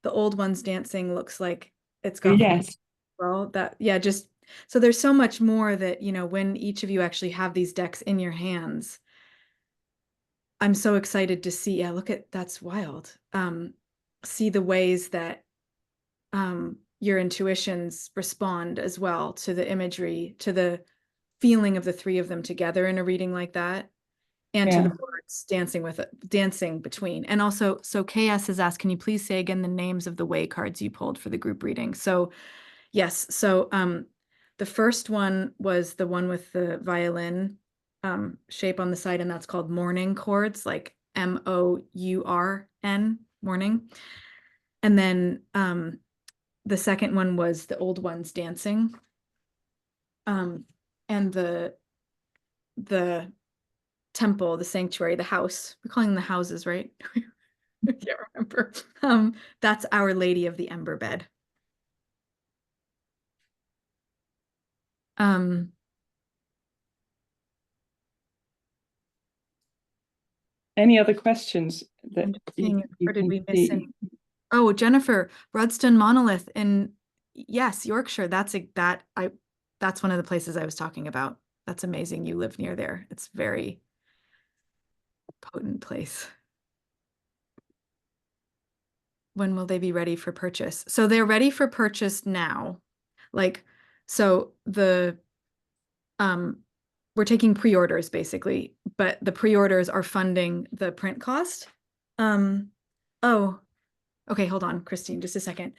old ones dancing looks like it's got just so there's so much more that, you know, when each of you actually have these decks in your hands, I'm so excited to see. Look at, that's wild. See the ways that your intuitions respond as well to the imagery, to the feeling of the three of them together in a reading like that. and to the words dancing between. And also, so KS has asked, can you please say again the names of the way cards you pulled for the group reading? So yes, so the first one was the one with the violin shape on the side, and that's called morning chords, like MOURN, morning. And then the second one was the old ones dancing. And the temple, the sanctuary, the house, we're calling them the houses, right? I can't remember. That's Our Lady of the Ember Bed. Any other questions that or did we miss any? Oh, Jennifer, Rudston Monolith in yes, Yorkshire. That's one of the places I was talking about. That's amazing. You live near there. It's very potent place. When will they be ready for purchase? So they're ready for purchase now. Like, so we're taking pre-orders basically, but the pre-orders are funding the print cost. Oh, okay, hold on, Christine, just a second.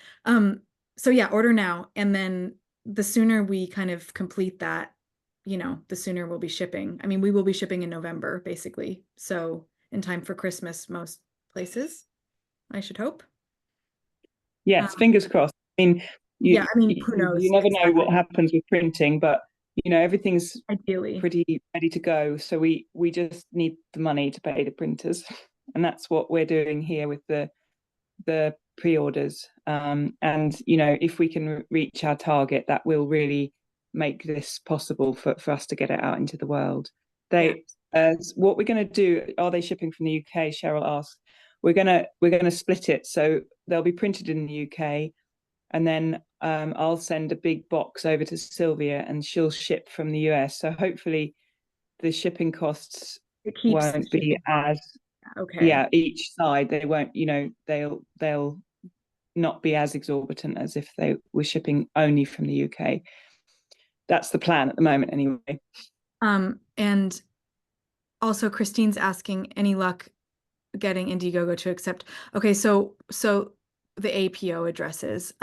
So yeah, order now, and then the sooner we kind of complete that, the sooner we'll be shipping. I mean, we will be shipping in November, basically. So in time for Christmas, most places, I should hope. Yes, fingers crossed. I mean, who knows? You never know what happens with printing, but everything's ideally pretty ready to go. So we just need the money to pay the printers, and that's what we're doing here with the pre-orders. And if we can reach our target, that will really make this possible for us to get it out into the world. What we're going to do, are they shipping from the UK? Cheryl asked. We're gonna split it, so they'll be printed in the UK, and then I'll send a big box over to Sylvia, and she'll ship from the US. So hopefully, the shipping costs won't be as each side. They won't, they'll not be as exorbitant as if they were shipping only from the UK. That's the plan at the moment, anyway. And also, Christine's asking, any luck getting Indiegogo to accept? Okay, so the APO addresses.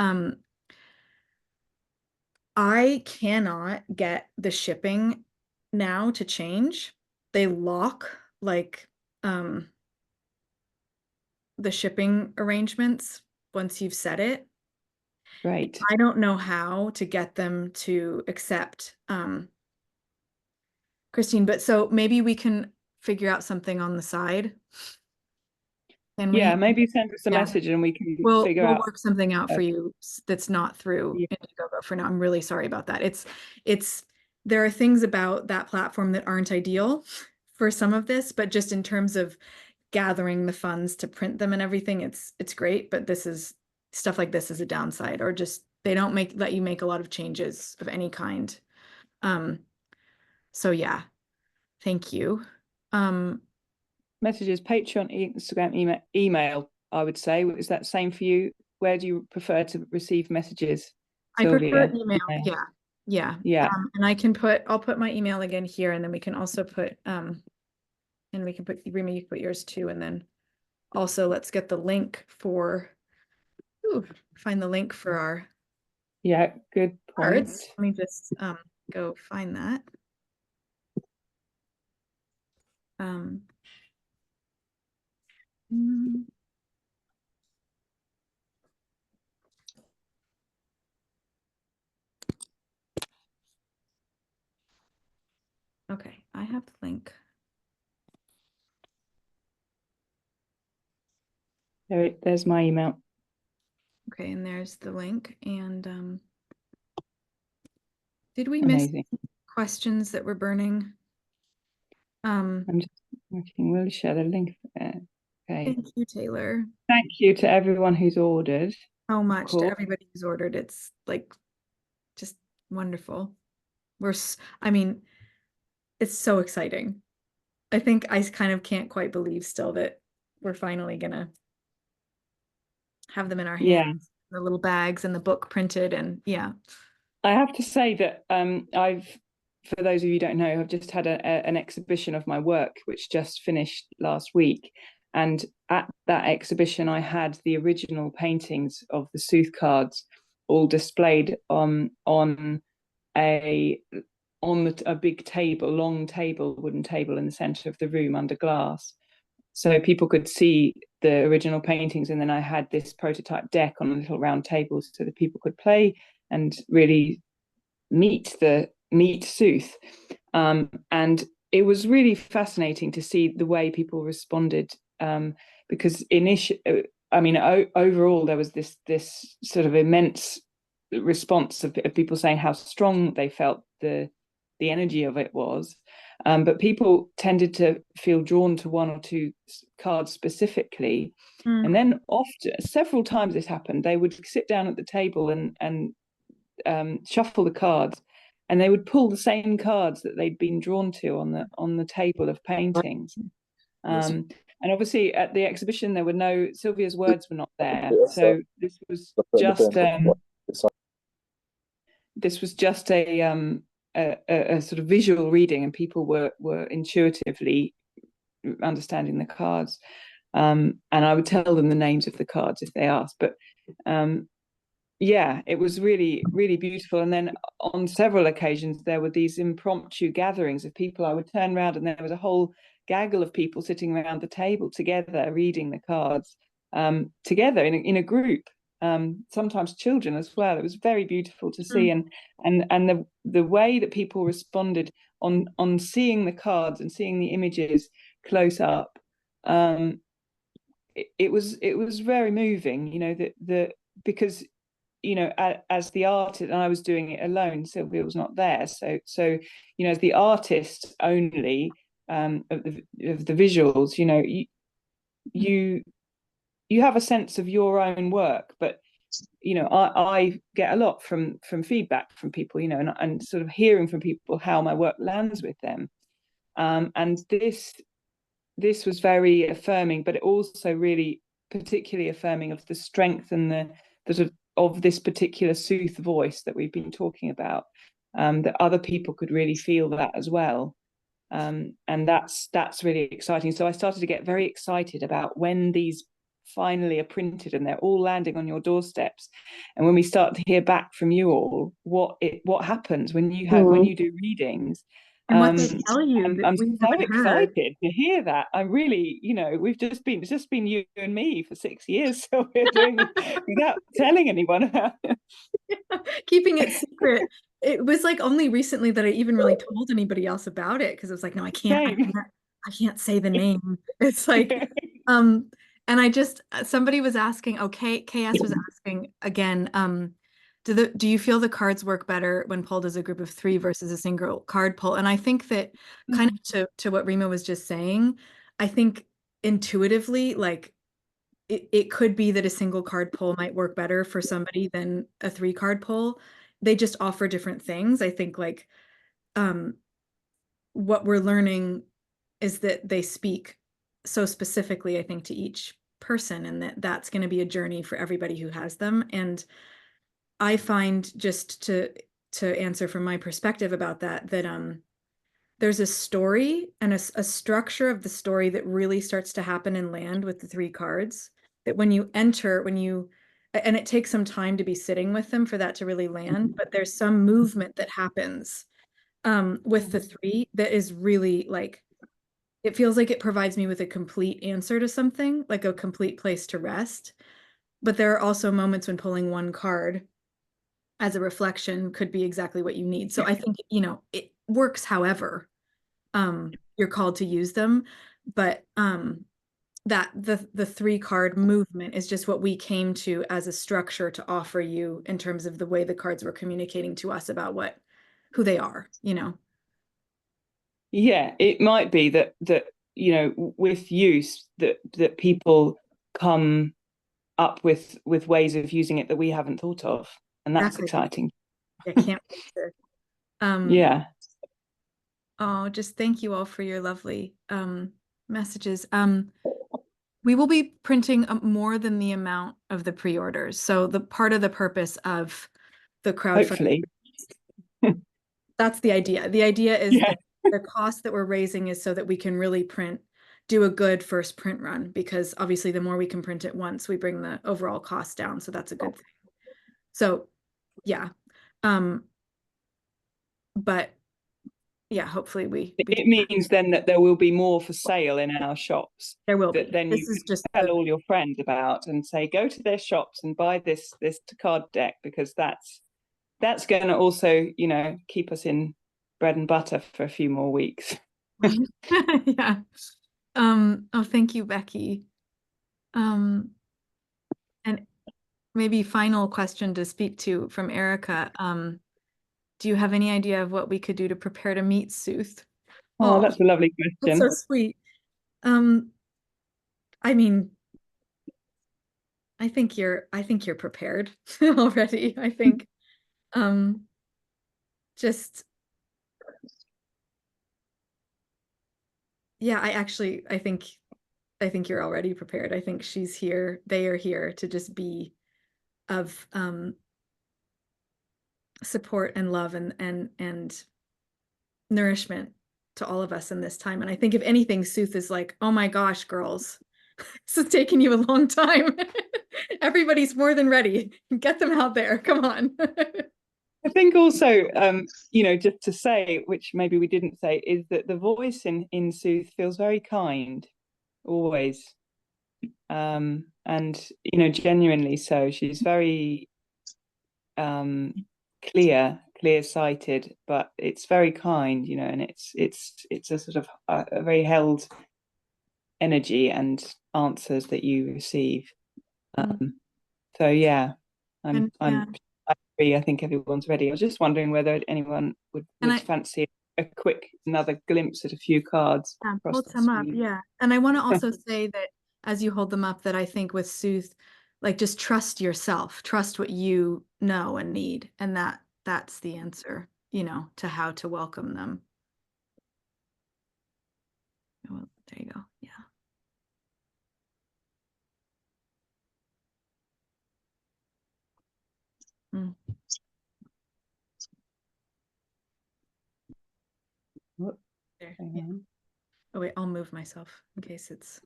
I cannot get the shipping now to change. They lock like the shipping arrangements once you've set it. Right. I don't know how to get them to accept Christine, but so maybe we can figure out something on the side. Maybe send us a message and we can figure out. We'll work something out for you that's not through Indiegogo for now. I'm really sorry about that. There are things about that platform that aren't ideal for some of this, but just in terms of gathering the funds to print them and everything, it's great. But stuff like this is a downside, or just they don't let you make a lot of changes of any kind. So yeah, thank you. Messages, Patreon, Instagram, email, I would say. Is that same for you? Where do you prefer to receive messages, Sylvia? I prefer email. Yeah. And I'll put my email again here, and then we can also put and we can put Rima, you can put yours too, and then also let's get the link for find the link for our good point. Cards. Let me just go find that. Okay, I have the link. There's my email. Okay, and there's the link. And did we miss questions that were burning? I'm just looking. We'll share the link there. Okay. Thank you, Taylor. Thank you to everyone who's ordered. So much to everybody who's ordered. It's like just wonderful. I mean, it's so exciting. I think I kind of can't quite believe still that we're finally gonna have them in our hands, the little bags and the book printed, and I have to say that I've for those of you who don't know, I've just had an exhibition of my work, which just finished last week. And at that exhibition, I had the original paintings of the Sooth cards all displayed on a big table, long table, wooden table in the center of the room under glass. So people could see the original paintings. And then I had this prototype deck on a little round table so that people could play and really meet Sooth. And it was really fascinating to see the way people responded, because overall there was this sort of immense response of people saying how strong they felt the energy of it was. But people tended to feel drawn to one or two cards specifically. And then often, several times this happened, they would sit down at the table and shuffle the cards, and they would pull the same cards that they'd been drawn to on the table of paintings. And obviously at the exhibition there were Sylvia's words were not there, so this was just a sort of visual reading, and people were intuitively understanding the cards, and I would tell them the names of the cards if they asked. But yeah, it was really, really beautiful. And then on several occasions, there were these impromptu gatherings of people. I would turn around and there was a whole gaggle of people sitting around the table together, reading the cards together in a group, sometimes children as well. It was very beautiful to see. And the way that people responded on seeing the cards and seeing the images close up, it was very moving, because as the artist, and I was doing it alone, Sylvia was not there, so as the artist only of the visuals, you have a sense of your own work, but I get a lot from feedback from people, and sort of hearing from people how my work lands with them, and this was very affirming, but it also really particularly affirming of the strength and the sort of this particular Sooth voice that we've been talking about, that other people could really feel that as well. And that's really exciting. So I started to get very excited about when these finally are printed and they're all landing on your doorsteps, and when we start to hear back from you all what happens when you do readings. And what they tell you. I'm so excited to hear that. I'm really, it's just been you and me for 6 years, so we're doing it without telling anyone about it. Keeping it secret. It was like only recently that I even really told anybody else about it, because it was like, no, I can't say the name. It's like, and somebody was asking, KS was asking again, do you feel the cards work better when pulled as a group of 3 versus a single card pull? And I think that kind of to what Rima was just saying, I think intuitively, like it could be that a single card pull might work better for somebody than a 3 card pull. They just offer different things. I think like what we're learning is that they speak so specifically, I think, to each person, and that's going to be a journey for everybody who has them. And I find, just to answer from my perspective about that there's a story and a structure of the story that really starts to happen and land with the 3 cards, that when you enter, and it takes some time to be sitting with them for that to really land, but there's some movement that happens with the 3 that is really like, it feels like it provides me with a complete answer to something, like a complete place to rest. But there are also moments when pulling 1 card as a reflection could be exactly what you need. So I think, it works however you're called to use them, but that the 3 card movement is just what we came to as a structure to offer you in terms of the way the cards were communicating to us about who they are, Yeah, it might be that with use that people come up with ways of using it that we haven't thought of, and that's exciting. I can't wait to. Yeah. Oh, just thank you all for your lovely messages. We will be printing more than the amount of the pre-orders. So the part of the purpose of the crowdfunding, That's the idea. The idea is that the cost that we're raising is so that we can really do a good first print run, because obviously the more we can print at once, we bring the overall cost down. So that's a good thing. So yeah. But yeah, hopefully it means then that there will be more for sale in our shops. There will be. That then this you is just tell all your friends about and say, go to their shops and buy this card deck, because that's going to also, you know, keep us in bread and butter for a few more weeks. Yeah. Oh, thank you, Becky. And maybe final question to speak to from Erica. Do you have any idea of what we could do to prepare to meet Sooth? Oh, that's a lovely question. That's so sweet. I mean, I think you're prepared already. I think just yeah, I think you're already prepared. I think she's here, they are here to just be of support and love and nourishment to all of us in this time. And I think if anything, Sooth is like, oh my gosh, girls, this is taking you a long time. Everybody's more than ready. Get them out there. Come on. I think also, you know, just to say, which maybe we didn't say, is that the voice in Sooth feels very kind, always. And, you know, genuinely so. She's very clear-sighted, but it's very kind, you know, and it's a sort of a very held energy and answers that you receive. So yeah, I agree. I think everyone's ready. I was just wondering whether anyone would fancy a quick another glimpse at a few cards. Hold them up, yeah. And I want to also say that as you hold them up, that I think with Sooth, like, just trust yourself, trust what you know and need, and that's the answer, you know, to how to welcome them. Well, there you go. Yeah. There. Yeah. Oh wait, I'll move myself in case it's.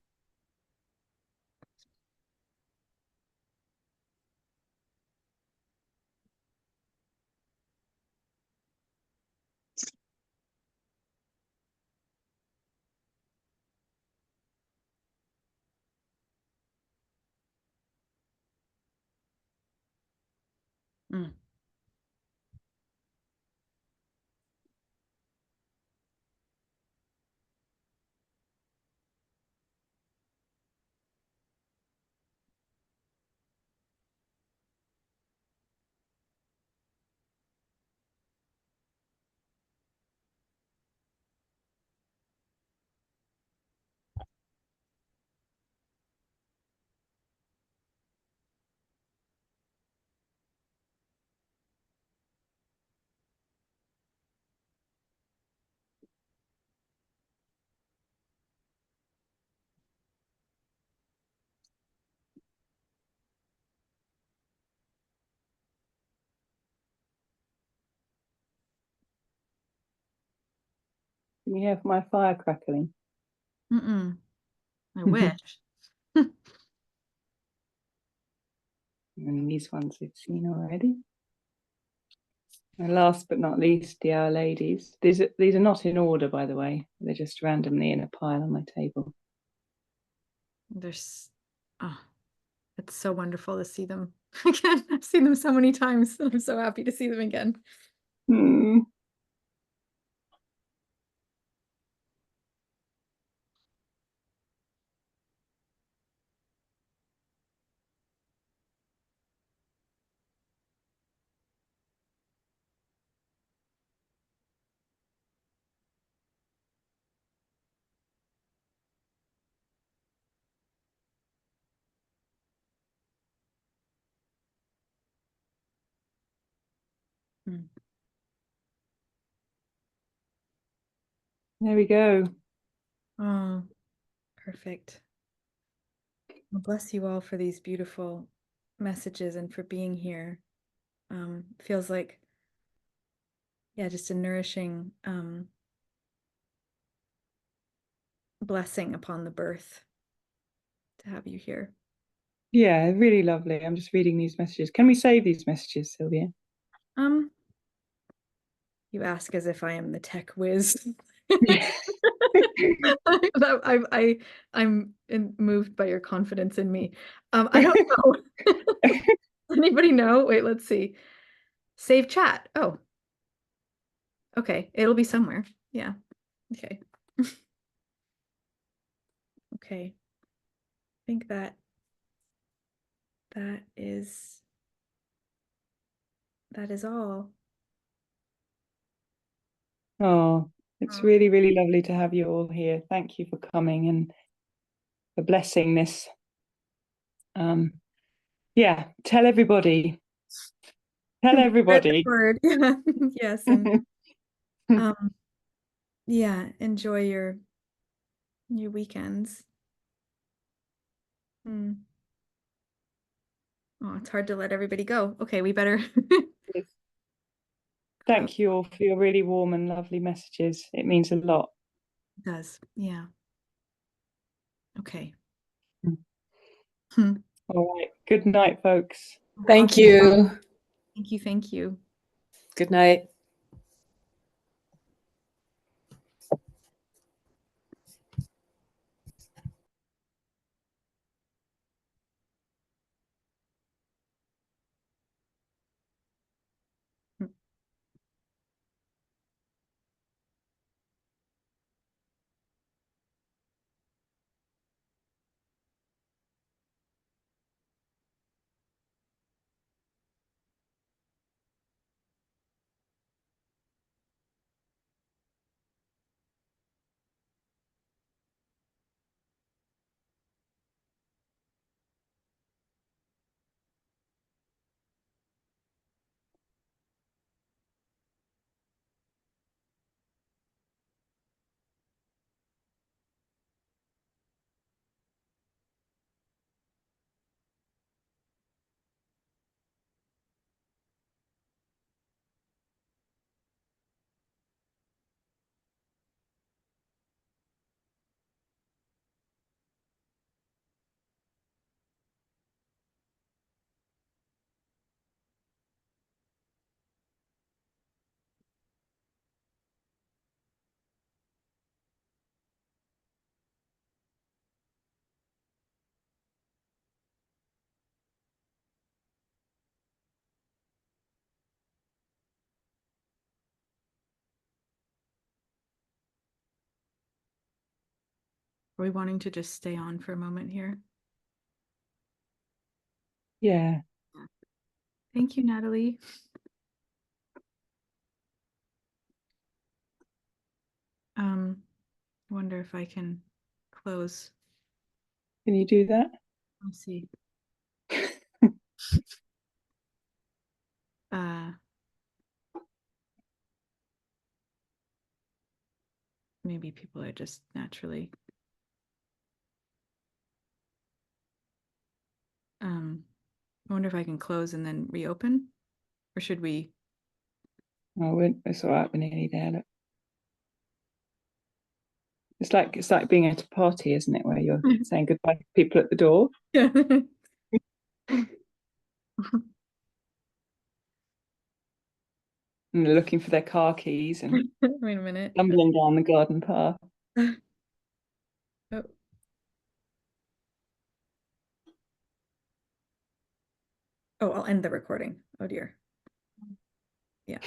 Can you hear my fire crackling? I wish. And these ones we've seen already. And last but not least, the Our Ladies. These are not in order, by the way. They're just randomly in a pile on my table. It's so wonderful to see them again. I've seen them so many times. I'm so happy to see them again. There we go. Oh, perfect. Well, bless you all for these beautiful messages and for being here. Feels like yeah, just a nourishing blessing upon the birth to have you here. Yeah, really lovely. I'm just reading these messages. Can we save these messages, Sylvia? You ask as if I am the tech whiz. Yeah. I'm moved by your confidence in me. I don't know. Anybody know? Wait, let's see. Save chat. Oh, okay. It'll be somewhere. Yeah. Okay. Okay. I think that is all. Oh, it's really, really lovely to have you all here. Thank you for coming and for blessing this. Yeah, tell everybody. Tell everybody. Word. Yes, and yeah, enjoy your weekends. Oh, it's hard to let everybody go. Okay, we better. Thank you all for your really warm and lovely messages. It means a lot. It does. Yeah. Okay. All right. Good night, folks. Thank you. Thank you. Thank you. Good night. Are we wanting to just stay on for a moment here? Yeah. Thank you, Natalie. I wonder if I can close. Can you do that? Let's see. Maybe people are just naturally. I wonder if I can close and then reopen, or should we? Oh, it's all right. We're nearly there. Look. It's like being at a party, isn't it, where you're saying goodbye to people at the door. Yeah. And they're looking for their car keys and Wait a minute. stumbling down the garden path. Oh. Oh, I'll end the recording. Oh dear. Yeah.